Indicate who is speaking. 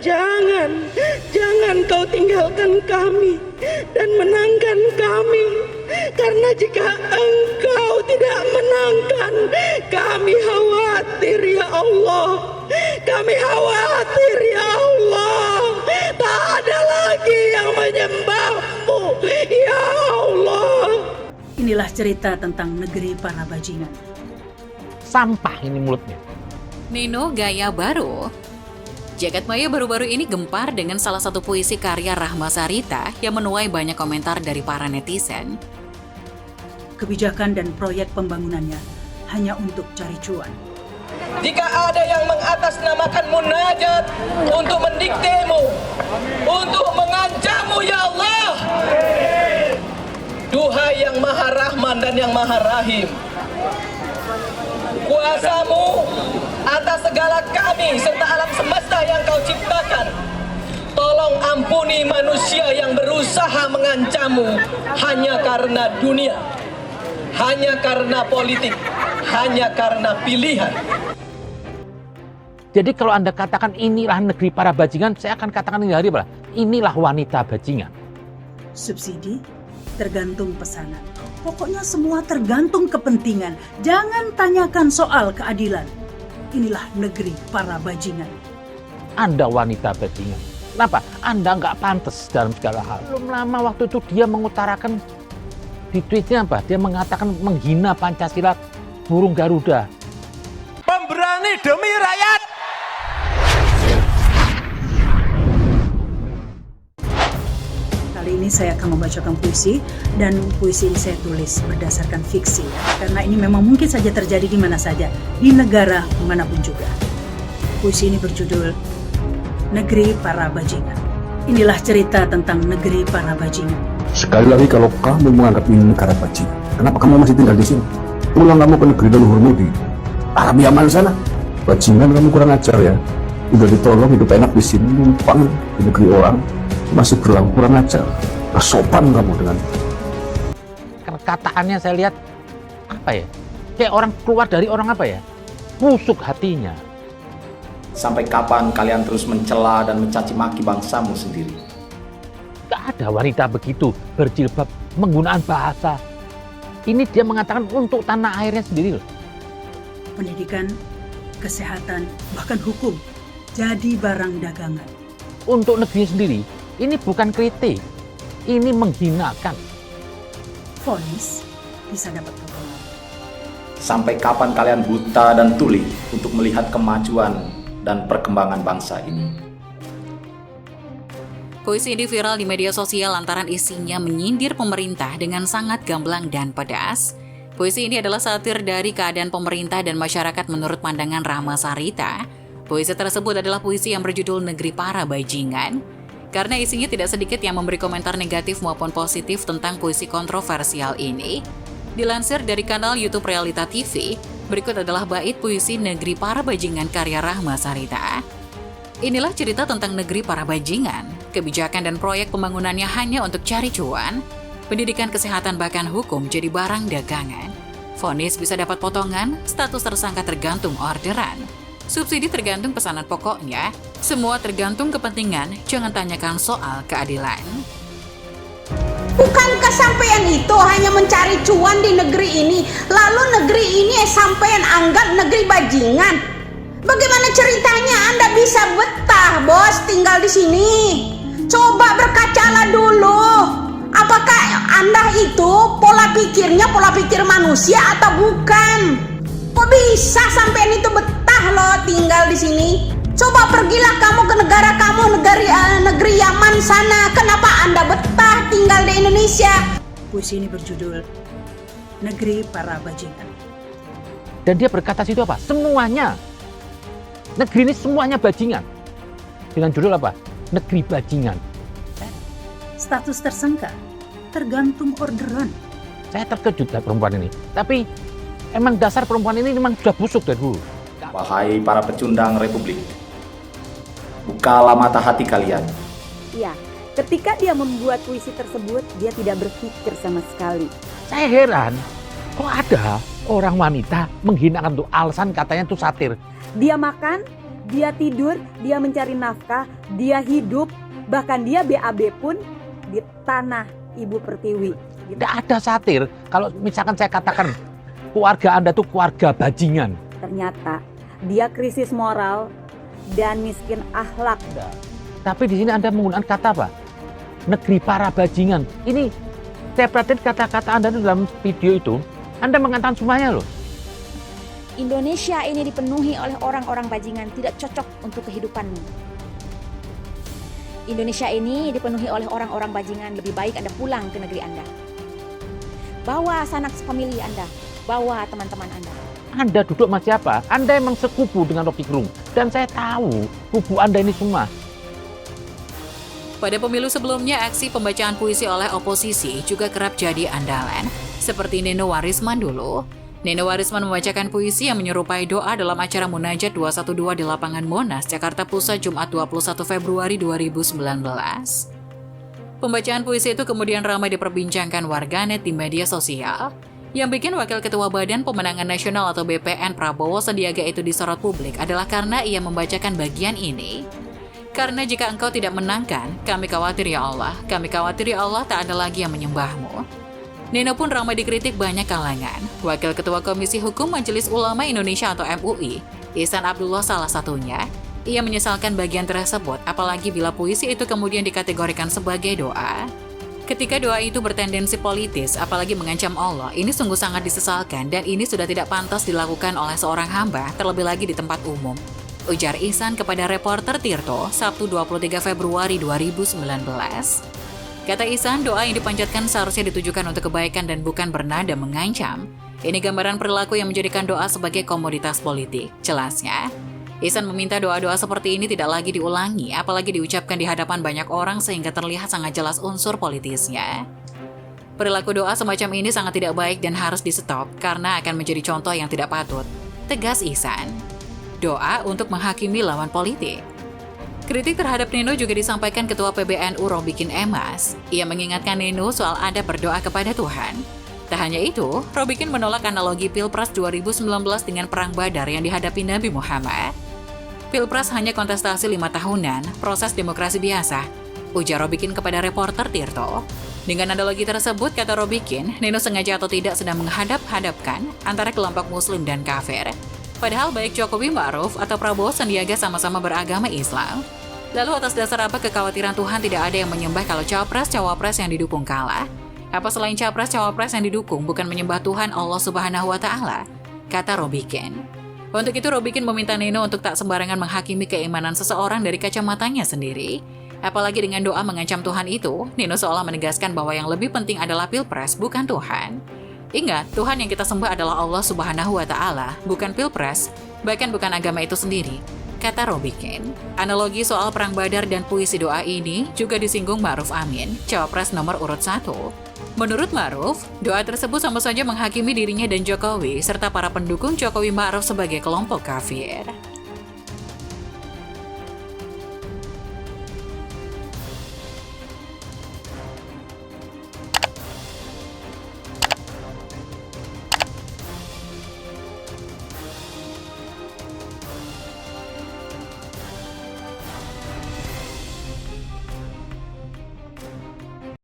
Speaker 1: Jangan kau tinggalkan kami dan menangkan kami. Karena jika engkau tidak menangkan, kami khawatir ya Allah. Kami khawatir ya Allah. Tak ada lagi yang menyembahmu ya Allah.
Speaker 2: Inilah cerita tentang negeri para bajingan.
Speaker 3: Sampah ini mulutnya.
Speaker 4: Nino gaya baru. Jagat maya baru-baru ini gempar dengan salah satu puisi karya Rahma Sarita yang menuai banyak komentar dari para netizen.
Speaker 2: Kebijakan dan proyek pembangunannya hanya untuk cari cuan.
Speaker 1: Jika ada yang mengatasnamakan munajat untuk mendiktemu, untuk mengancammu ya Allah, duhai yang Maha Rahman dan yang Maha Rahim, kuasamu atas segala kami serta alam semesta yang kau ciptakan, tolong ampuni manusia yang berusaha mengancammu hanya karena dunia, hanya karena politik, hanya karena pilihan.
Speaker 3: Jadi kalau Anda katakan inilah negeri para bajingan, saya akan katakan ini hari apa? Inilah wanita bajingan.
Speaker 2: Subsidi tergantung pesanan. Pokoknya semua tergantung kepentingan. Jangan tanyakan soal keadilan. Inilah negeri para bajingan.
Speaker 3: Anda wanita bajingan. Kenapa? Anda nggak pantas dalam segala hal. Belum lama waktu itu dia mengutarakan di tweetnya apa? Dia mengatakan menghina Pancasila, burung Garuda.
Speaker 5: Pemberani demi rakyat.
Speaker 2: Kali ini saya akan membacakan puisi, dan puisi ini saya tulis berdasarkan fiksi ya. Karena ini memang mungkin saja terjadi di mana saja, di negara manapun juga. Puisi ini berjudul Negeri Para Bajingan. Inilah cerita tentang negeri para bajingan.
Speaker 6: Sekali lagi kalau kamu menganggap ini negara bajingan, kenapa kamu masih tinggal di sini? Pulang kamu ke negeri leluhurmu di Arab Yaman sana. Bajingan kamu kurang ajar ya. Udah ditolong hidup enak di sini, numpang di negeri orang. Masih berlaku kurang ajar, sopan kamu dengan.
Speaker 3: Kataannya saya lihat apa ya? Kayak orang keluar dari orang apa ya? Busuk hatinya.
Speaker 7: Sampai kapan kalian terus mencela dan mencaci maki bangsamu sendiri?
Speaker 3: Gak ada wanita begitu berjilbab menggunakan bahasa. Ini dia mengatakan untuk tanah airnya sendiri loh.
Speaker 2: Pendidikan, kesehatan, bahkan hukum jadi barang dagangan.
Speaker 3: Untuk negeri sendiri, ini bukan kritik, ini menghinakan.
Speaker 2: Vonis bisa dapat potongan.
Speaker 7: Sampai kapan kalian buta dan tuli untuk melihat kemajuan dan perkembangan bangsa ini?
Speaker 4: Puisi ini viral di media sosial lantaran isinya menyindir pemerintah dengan sangat gamblang dan pedas. Puisi ini adalah satir dari keadaan pemerintah dan masyarakat menurut pandangan Rahma Sarita. Puisi tersebut adalah puisi yang berjudul Negeri Para Bajingan. Karena isinya tidak sedikit yang memberi komentar negatif maupun positif tentang puisi kontroversial ini. Dilansir dari kanal YouTube Realita TV, berikut adalah bait puisi Negeri Para Bajingan karya Rahma Sarita. Inilah cerita tentang negeri para bajingan. Kebijakan dan proyek pembangunannya hanya untuk cari cuan. Pendidikan, kesehatan, bahkan hukum jadi barang dagangan. Vonis bisa dapat potongan, status tersangka tergantung orderan. Subsidi tergantung pesanan pokoknya. Semua tergantung kepentingan, jangan tanyakan soal keadilan.
Speaker 8: Bukankah sampean itu hanya mencari cuan di negeri ini, lalu negeri ini sampean anggap negeri bajingan? Bagaimana ceritanya Anda bisa betah, bos, tinggal di sini? Coba berkacalah dulu. Apakah Anda itu pola pikirnya pola pikir manusia atau bukan? Kok bisa sampean itu betah loh tinggal di sini? Coba pergilah kamu ke negara kamu, negeri Yaman sana. Kenapa Anda betah tinggal di Indonesia?
Speaker 2: Puisi ini berjudul Negeri Para Bajingan.
Speaker 3: Dan dia berkata situ apa? Semuanya. Negeri ini semuanya bajingan. Dengan judul apa? Negeri Bajingan.
Speaker 2: Status tersangka tergantung orderan.
Speaker 3: Saya terkejut dari perempuan ini. Tapi emang dasar perempuan ini memang sudah busuk dari dulu.
Speaker 7: Wahai para pecundang Republik, bukalah mata hati kalian.
Speaker 9: Ya, ketika dia membuat puisi tersebut, dia tidak berpikir sama sekali.
Speaker 3: Saya heran, kok ada orang wanita menghinakan tuh alasan katanya tuh satir.
Speaker 9: Dia makan, Dia tidur, dia mencari nafkah, dia hidup, bahkan dia BAB pun di tanah Ibu Pertiwi.
Speaker 3: Tidak ada satir. Kalau misalkan saya katakan keluarga Anda itu keluarga bajingan.
Speaker 9: Ternyata dia krisis moral dan miskin akhlak.
Speaker 3: Tapi di sini Anda menggunakan kata apa? Negeri para bajingan. Ini saya perhatiin kata-kata Anda itu dalam video itu. Anda mengatakan semuanya loh.
Speaker 10: Indonesia ini dipenuhi oleh orang-orang bajingan, tidak cocok untuk kehidupanmu. Indonesia ini dipenuhi oleh orang-orang bajingan, lebih baik Anda pulang ke negeri Anda. Bawa sanak famili Anda, bawa teman-teman Anda.
Speaker 3: Anda duduk sama siapa? Anda emang sekubu dengan Rocky Gerung. Dan saya tahu kubu Anda ini semua.
Speaker 4: Pada pemilu sebelumnya, aksi pembacaan puisi oleh oposisi juga kerap jadi andalan. Seperti Neno Warisman dulu. Neno Warisman membacakan puisi yang menyerupai doa dalam acara Munajat 212 di lapangan Monas, Jakarta Pusat, Jumat 21 Februari 2019. Pembacaan puisi itu kemudian ramai diperbincangkan warganet di media sosial. Yang bikin Wakil Ketua Badan Pemenangan Nasional atau BPN Prabowo Sandiaga itu disorot publik adalah karena ia membacakan bagian ini. Karena jika engkau tidak menangkan, kami khawatir ya Allah, kami khawatir ya Allah tak ada lagi yang menyembahmu. Neno pun ramai dikritik banyak kalangan. Wakil Ketua Komisi Hukum Majelis Ulama Indonesia atau MUI, Ihsan Abdullah salah satunya. Ia menyesalkan bagian tersebut, apalagi bila puisi itu kemudian dikategorikan sebagai doa. Ketika doa itu bertendensi politis, apalagi mengancam Allah, ini sungguh sangat disesalkan dan ini sudah tidak pantas dilakukan oleh seorang hamba, terlebih lagi di tempat umum. Ujar Ihsan kepada reporter Tirto, Sabtu 23 Februari 2019. Kata Ihsan, doa yang dipanjatkan seharusnya ditujukan untuk kebaikan dan bukan bernada mengancam. Ini gambaran perilaku yang menjadikan doa sebagai komoditas politik, jelasnya. Ihsan meminta doa-doa seperti ini tidak lagi diulangi, apalagi diucapkan di hadapan banyak orang sehingga terlihat sangat jelas unsur politisnya. Perilaku doa semacam ini sangat tidak baik dan harus di-stop karena akan menjadi contoh yang tidak patut, tegas Ihsan. Doa untuk menghakimi lawan politik. Kritik terhadap Neno juga disampaikan Ketua PBNU Robikin Emas. Ia mengingatkan Neno soal adab berdoa kepada Tuhan. Tak hanya itu, Robikin menolak analogi Pilpres 2019 dengan Perang Badar yang dihadapi Nabi Muhammad. Pilpres hanya kontestasi 5 tahunan, proses demokrasi biasa, ujar Robikin kepada reporter Tirto. Dengan analogi tersebut, kata Robikin, Neno sengaja atau tidak sedang menghadap-hadapkan antara kelompok muslim dan kafir. Padahal baik Jokowi Ma'ruf atau Prabowo Sandiaga sama-sama beragama Islam. Lalu atas dasar apa kekhawatiran Tuhan tidak ada yang menyembah kalau capres-cawapres yang didukung kalah? Apa selain capres-cawapres yang didukung bukan menyembah Tuhan Allah Subhanahu wa Ta'ala? Kata Robikin. Untuk itu Robikin meminta Neno untuk tak sembarangan menghakimi keimanan seseorang dari kacamatanya sendiri. Apalagi dengan doa mengancam Tuhan itu, Neno seolah menegaskan bahwa yang lebih penting adalah Pilpres, bukan Tuhan. Ingat, Tuhan yang kita sembah adalah Allah Subhanahu wa Ta'ala, bukan Pilpres, bahkan bukan agama itu sendiri, kata Robikin. Analogi soal Perang Badar dan puisi doa ini juga disinggung Ma'ruf Amin, cawapres nomor urut 1. Menurut Ma'ruf, doa tersebut sama saja menghakimi dirinya dan Jokowi, serta para pendukung Jokowi Ma'ruf sebagai kelompok kafir.